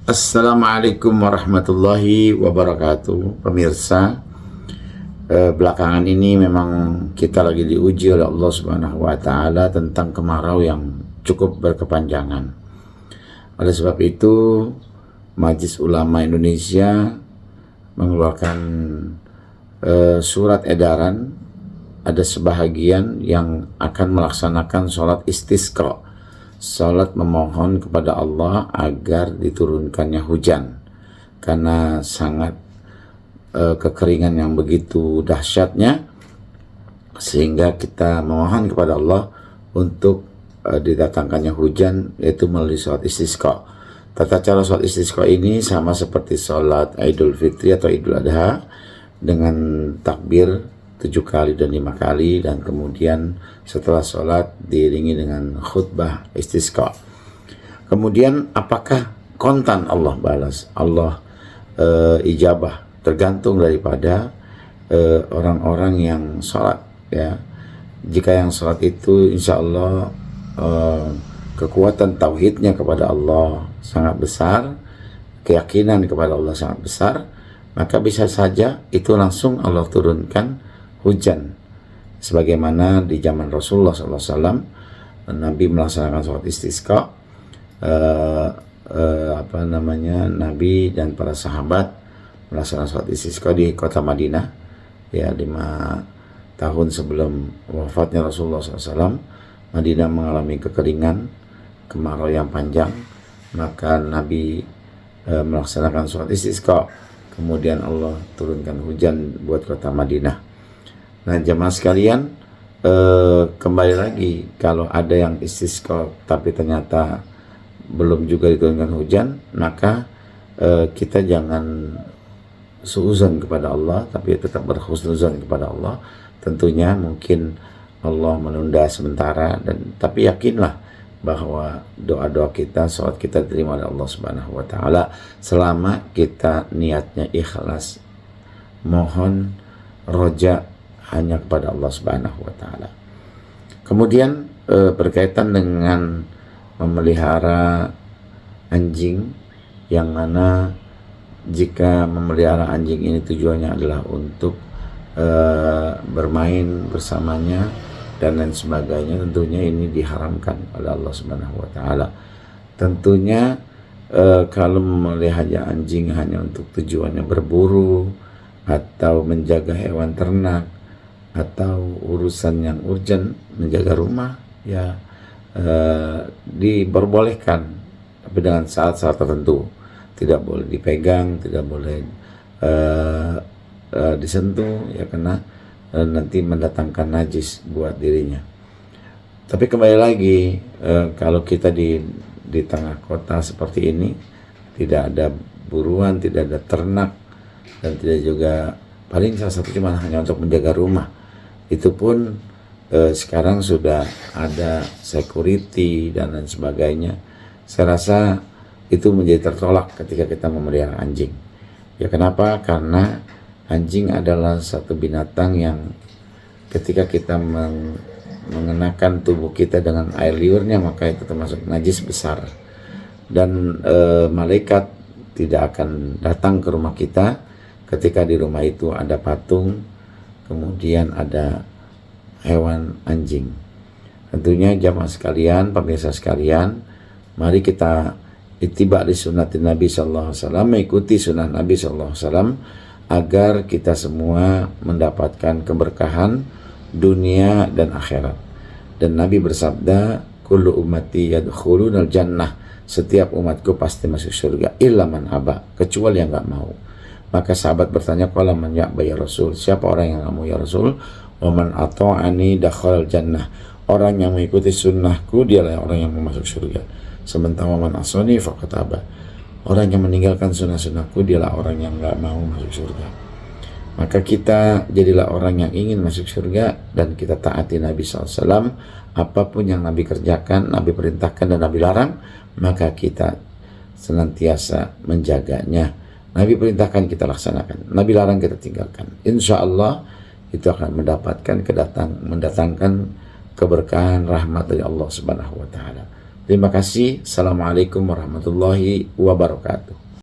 Assalamualaikum warahmatullahi wabarakatuh. Pemirsa, belakangan ini memang kita lagi diuji oleh Allah Subhanahu wa Ta'ala tentang kemarau yang cukup berkepanjangan. Oleh sebab itu, Majelis Ulama Indonesia mengeluarkan surat edaran. Ada sebahagian yang akan melaksanakan sholat istisqa, salat memohon kepada Allah agar diturunkannya hujan, karena sangat kekeringan yang begitu dahsyatnya, sehingga kita memohon kepada Allah untuk didatangkannya hujan, yaitu melalui salat istisqa. Tata cara salat istisqa ini sama seperti salat Idul Fitri atau Idul Adha, dengan takbir 7 kali dan 5 kali, dan kemudian setelah sholat diiringi dengan khutbah istisqa. Kemudian apakah kontan Allah balas, Allah ijabah, tergantung daripada orang-orang yang sholat, ya. Jika yang sholat itu insya Allah kekuatan tauhidnya kepada Allah sangat besar, keyakinan kepada Allah sangat besar, maka bisa saja itu langsung Allah turunkan hujan. Sebagaimana di zaman Rasulullah SAW, Nabi melaksanakan sholat istisqa, Nabi dan para sahabat melaksanakan sholat istisqa di kota Madinah, ya, 5 tahun sebelum wafatnya Rasulullah SAW. Madinah mengalami kekeringan, kemarau yang panjang, maka Nabi melaksanakan sholat istisqa, kemudian Allah turunkan hujan buat kota Madinah. Nah, jemaah sekalian, kembali lagi, kalau ada yang istisqa tapi ternyata belum juga diturunkan hujan, maka kita jangan suuzon kepada Allah, tapi tetap berhusnuzon kepada Allah. Tentunya mungkin Allah menunda sementara, tapi yakinlah bahwa doa-doa kita, salat kita diterima oleh Allah Subhanahu wa Ta'ala selama kita niatnya ikhlas, mohon roja hanya kepada Allah Subhanahu wa Ta'ala. Kemudian berkaitan dengan memelihara anjing, yang mana jika memelihara anjing ini tujuannya adalah untuk bermain bersamanya dan lain sebagainya, tentunya ini diharamkan oleh Allah Subhanahu wa Ta'ala. Tentunya kalau memelihara anjing hanya untuk tujuannya berburu atau menjaga hewan ternak atau urusan yang urgent, menjaga rumah, ya, diperbolehkan, tapi dengan saat-saat tertentu. Tidak boleh dipegang, tidak boleh disentuh, ya, karena nanti mendatangkan najis buat dirinya. Tapi kembali lagi, kalau kita di tengah kota seperti ini, tidak ada buruan, tidak ada ternak, dan tidak juga, paling salah satu cuma hanya untuk menjaga rumah. Itu pun sekarang sudah ada security dan lain sebagainya. Saya rasa itu menjadi tertolak ketika kita memelihara anjing. Ya, kenapa? Karena anjing adalah satu binatang yang ketika kita mengenakan tubuh kita dengan air liurnya, maka itu termasuk najis besar. Dan malaikat tidak akan datang ke rumah kita ketika di rumah itu ada patung, kemudian ada hewan anjing. Tentunya jamaah sekalian, pemirsa sekalian, mari kita ittiba li sunnatin Nabi sallallahu alaihi wasallam, mengikuti sunnah Nabi sallallahu alaihi wasallam, agar kita semua mendapatkan keberkahan dunia dan akhirat. Dan Nabi bersabda, kullu ummati yadkhulunal jannah, setiap umatku pasti masuk surga, illa man aba, kecuali yang enggak mau. Maka sahabat bertanya, qala man ya'ba ya Rasul, siapa orang yang enggak mau ya Rasul? Wa man ata'ani dakhalal jannah, orang yang mengikuti sunnahku dialah orang yang mau masuk surga. Sementara man asani faqad aba, orang yang meninggalkan sunnah-sunnahku dialah orang yang enggak mau masuk surga. Maka kita jadilah orang yang ingin masuk surga, dan kita taati Nabi SAW. Apapun yang Nabi kerjakan, Nabi perintahkan dan Nabi larang, maka kita senantiasa menjaganya. Nabi perintahkan, kita laksanakan. Nabi larang, kita tinggalkan. Insya Allah itu akan mendatangkan keberkahan rahmat dari Allah Subhanahu wa Ta'ala. Terima kasih. Assalamualaikum warahmatullahi wabarakatuh.